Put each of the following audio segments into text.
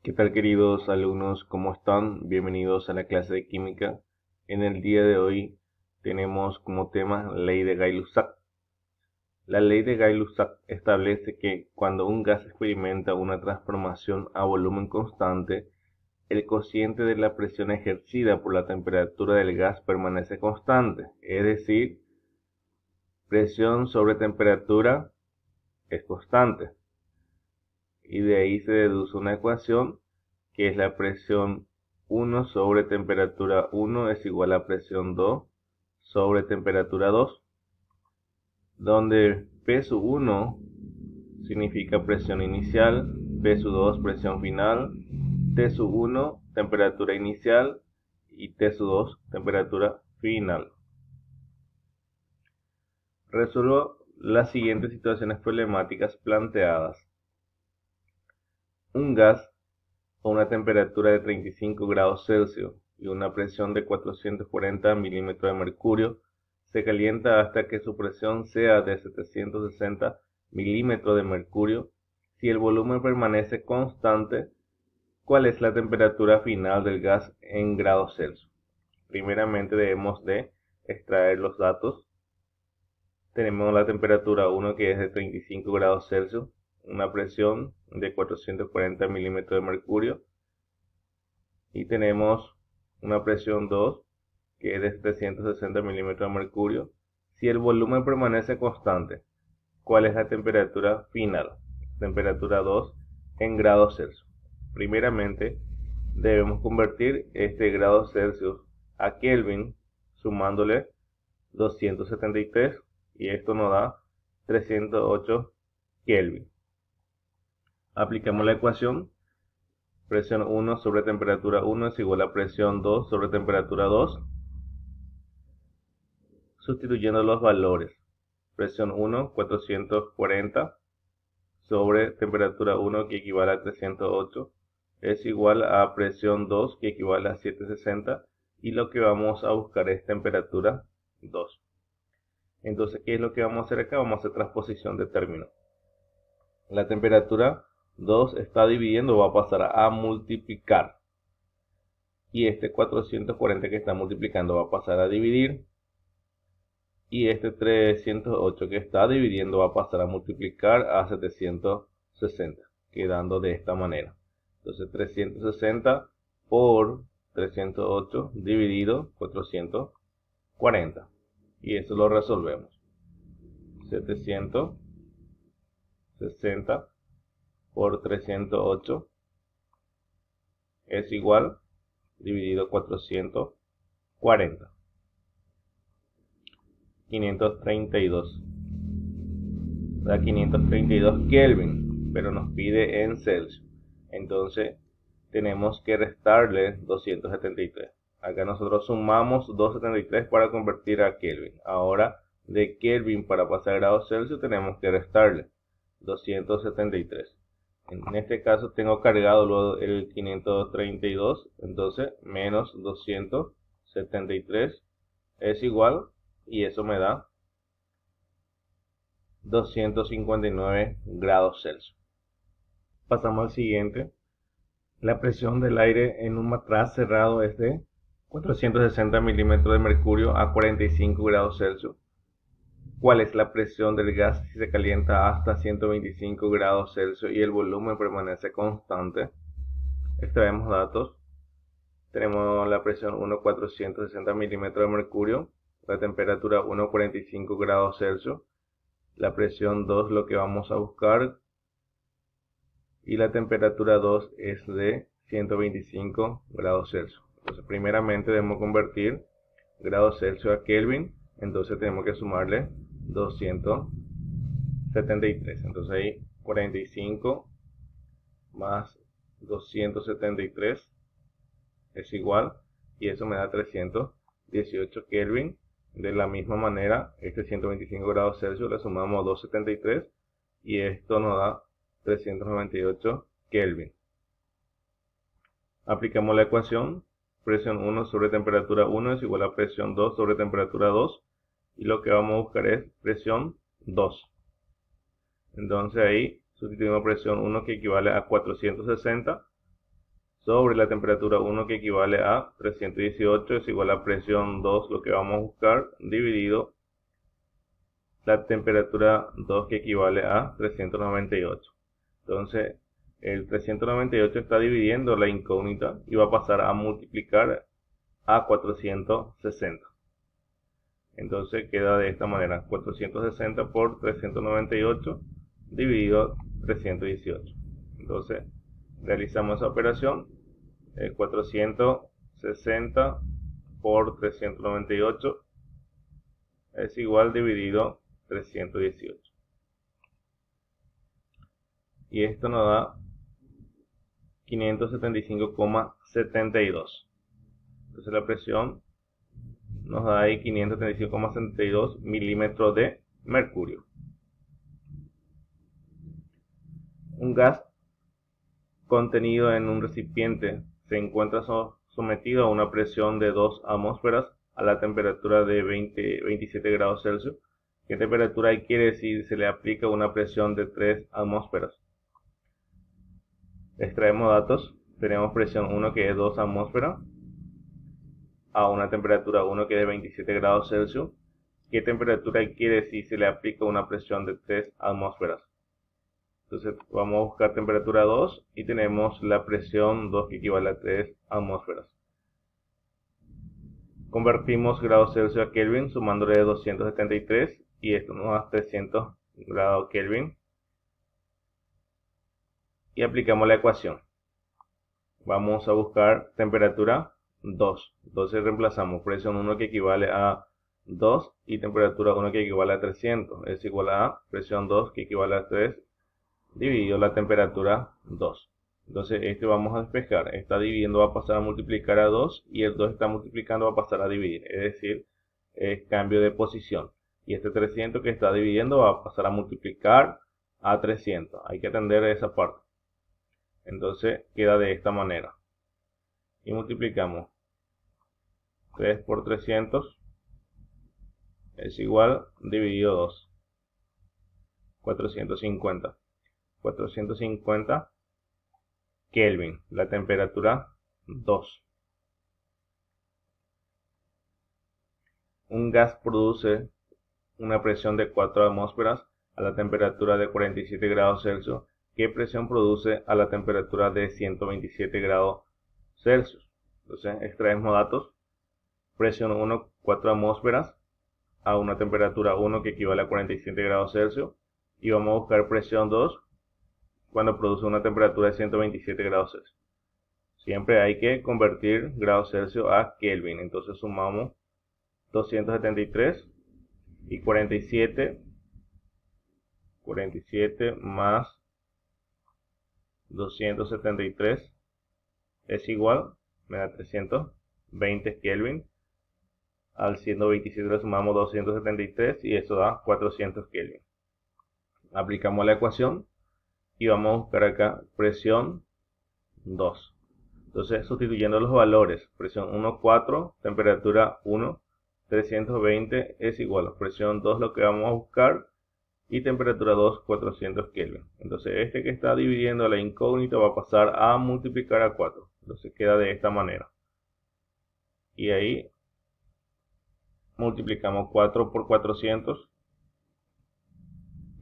¿Qué tal, queridos alumnos? ¿Cómo están? Bienvenidos a la clase de química. En el día de hoy tenemos como tema ley de Gay-Lussac. La ley de Gay-Lussac establece que cuando un gas experimenta una transformación a volumen constante, el cociente de la presión ejercida por la temperatura del gas permanece constante, es decir, presión sobre temperatura es constante. Y de ahí se deduce una ecuación que es la presión 1 sobre temperatura 1 es igual a presión 2 sobre temperatura 2, donde P1 significa presión inicial, P2 presión final, T1 temperatura inicial y T2 temperatura final. Resuelvo las siguientes situaciones problemáticas planteadas. Un gas a una temperatura de 35 grados Celsius y una presión de 440 milímetros de mercurio se calienta hasta que su presión sea de 760 milímetros de mercurio. Si el volumen permanece constante, ¿cuál es la temperatura final del gas en grados Celsius? Primeramente debemos de extraer los datos. Tenemos la temperatura 1 que es de 35 grados Celsius, una presión de 440 milímetros de mercurio, y tenemos una presión 2 que es de 760 milímetros de mercurio. Si el volumen permanece constante, ¿cuál es la temperatura final? Temperatura 2 en grados Celsius. Primeramente debemos convertir este grado Celsius a Kelvin sumándole 273 y esto nos da 308 Kelvin. Aplicamos la ecuación. Presión 1 sobre temperatura 1 es igual a presión 2 sobre temperatura 2. Sustituyendo los valores. Presión 1, 440 sobre temperatura 1 que equivale a 308 es igual a presión 2 que equivale a 760 y lo que vamos a buscar es temperatura 2. Entonces, ¿qué es lo que vamos a hacer acá? Vamos a hacer transposición de términos. La temperatura 2 está dividiendo, va a pasar a multiplicar. Y este 440 que está multiplicando va a pasar a dividir. Y este 308 que está dividiendo va a pasar a multiplicar a 760, quedando de esta manera. Entonces 360 por 308 dividido 440. Y eso lo resolvemos. 760 por 308 es igual dividido 440. 532. Da 532 Kelvin, pero nos pide en Celsius. Entonces tenemos que restarle 273. Acá nosotros sumamos 273 para convertir a Kelvin. Ahora de Kelvin para pasar a grados Celsius tenemos que restarle 273. En este caso tengo cargado luego el 532, entonces menos 273 es igual, y eso me da 259 grados Celsius. Pasamos al siguiente. La presión del aire en un matraz cerrado es de 460 milímetros de mercurio a 45 grados Celsius. ¿Cuál es la presión del gas si se calienta hasta 125 grados Celsius y el volumen permanece constante? Extraemos datos. Tenemos la presión 1, 460 milímetros de mercurio, la temperatura 1, 45 grados Celsius, la presión 2 lo que vamos a buscar, y la temperatura 2 es de 125 grados Celsius. Entonces primeramente debemos convertir grados Celsius a Kelvin, entonces tenemos que sumarle 273. Entonces ahí 45 más 273 es igual, y eso me da 318 Kelvin. De la misma manera, este 125 grados Celsius le sumamos 273 y esto nos da 398 Kelvin. Aplicamos la ecuación. Presión 1 sobre temperatura 1 es igual a presión 2 sobre temperatura 2. Y lo que vamos a buscar es presión 2. Entonces ahí sustituimos presión 1 que equivale a 460 sobre la temperatura 1 que equivale a 318 es igual a presión 2, lo que vamos a buscar, dividido la temperatura 2 que equivale a 398. Entonces, el 398 está dividiendo la incógnita y va a pasar a multiplicar a 460. Entonces queda de esta manera, 460 por 398 dividido 318. Entonces, realizamos esa operación, 460 por 398 es igual dividido 318. Y esto nos da 575,72. Entonces la presión nos da ahí 575,72 milímetros de mercurio. Un gas contenido en un recipiente se encuentra sometido a una presión de 2 atmósferas a la temperatura de 27 grados Celsius. ¿Qué temperatura quiere decir? Se le aplica una presión de 3 atmósferas. Extraemos datos. Tenemos presión 1 que es 2 atmósferas a una temperatura 1 que es de 27 grados Celsius. ¿Qué temperatura quiere decir? Se le aplica una presión de 3 atmósferas. Entonces vamos a buscar temperatura 2 y tenemos la presión 2 que equivale a 3 atmósferas. Convertimos grados Celsius a Kelvin sumándole 273 y esto nos da 300 grados Kelvin. Y aplicamos la ecuación. Vamos a buscar temperatura 2. Entonces reemplazamos presión 1 que equivale a 2 y temperatura 1 que equivale a 300. Es igual a presión 2 que equivale a 3 dividido la temperatura 2. Entonces este vamos a despejar. Está dividiendo va a pasar a multiplicar a 2 y el 2 está multiplicando va a pasar a dividir. Es decir, es cambio de posición. Y este 300 que está dividiendo va a pasar a multiplicar a 300. Hay que atender esa parte. Entonces queda de esta manera. Y multiplicamos 3 por 300 es igual dividido 2. 450. 450 Kelvin. La temperatura 2. Un gas produce una presión de 4 atmósferas a la temperatura de 47 grados Celsius. ¿Qué presión produce a la temperatura de 127 grados Celsius? Entonces extraemos datos. Presión 1, 4 atmósferas a una temperatura 1 que equivale a 47 grados Celsius. Y vamos a buscar presión 2 cuando produce una temperatura de 127 grados Celsius. Siempre hay que convertir grados Celsius a Kelvin. Entonces sumamos 273 y 47 más 273 es igual, me da 320 Kelvin. Al 127 le sumamos 273 y eso da 400 Kelvin. Aplicamos la ecuación y vamos a buscar acá presión 2. Entonces sustituyendo los valores, presión 1, 4, temperatura 1, 320 es igual a presión 2 lo que vamos a buscar y temperatura 2, 400 Kelvin. Entonces este que está dividiendo la incógnita va a pasar a multiplicar a 4. Entonces queda de esta manera. Y ahí multiplicamos 4 por 400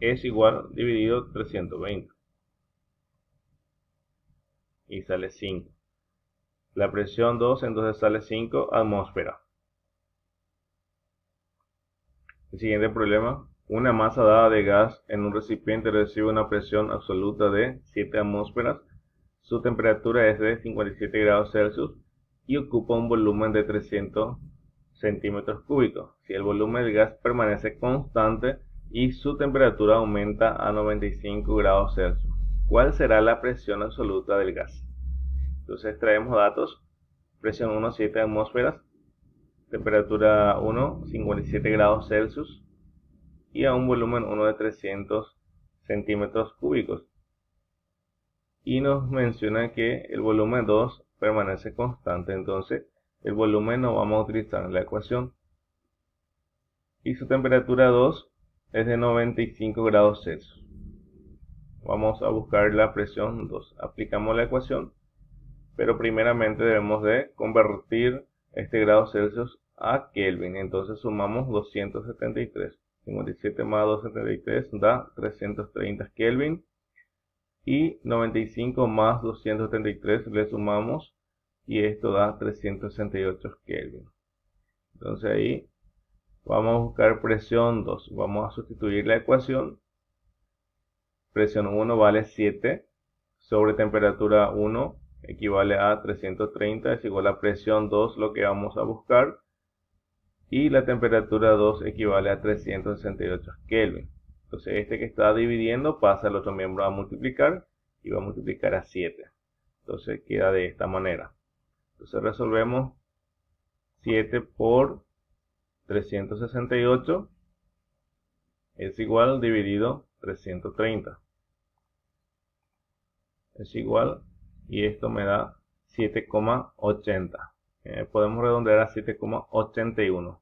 es igual dividido 320. Y sale 5. La presión 2 entonces sale 5 atmósferas. El siguiente problema. Una masa dada de gas en un recipiente recibe una presión absoluta de 7 atmósferas. Su temperatura es de 57 grados Celsius y ocupa un volumen de 300 centímetros cúbicos. Si el volumen del gas permanece constante y su temperatura aumenta a 95 grados Celsius, ¿cuál será la presión absoluta del gas? Entonces traemos datos. Presión 1, 7 atmósferas. Temperatura 1, 57 grados Celsius. Y a un volumen 1 de 300 centímetros cúbicos. Y nos menciona que el volumen 2 permanece constante. Entonces el volumen no vamos a utilizar en la ecuación. Y su temperatura 2 es de 95 grados Celsius. Vamos a buscar la presión 2. Aplicamos la ecuación. pero primeramente debemos de convertir este grado Celsius a Kelvin. Entonces sumamos 273. 57 más 273 da 330 Kelvin. Y 95 más 273 le sumamos y esto da 368 Kelvin. Entonces ahí vamos a buscar presión 2. Vamos a sustituir la ecuación. Presión 1 vale 7 sobre temperatura 1 equivale a 330, es igual a presión 2, lo que vamos a buscar. Y la temperatura 2 equivale a 368 Kelvin. Entonces este que está dividiendo pasa al otro miembro a multiplicar y va a multiplicar a 7. Entonces queda de esta manera. Entonces resolvemos 7 por 368 es igual dividido 330. Es igual y esto me da 7,80. Podemos redondear a 7,81.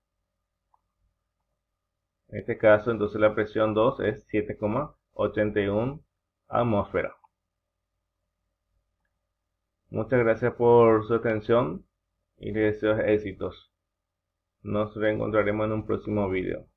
En este caso entonces la presión 2 es 7,81 atmósferas. Muchas gracias por su atención y les deseo éxitos. Nos reencontraremos en un próximo video.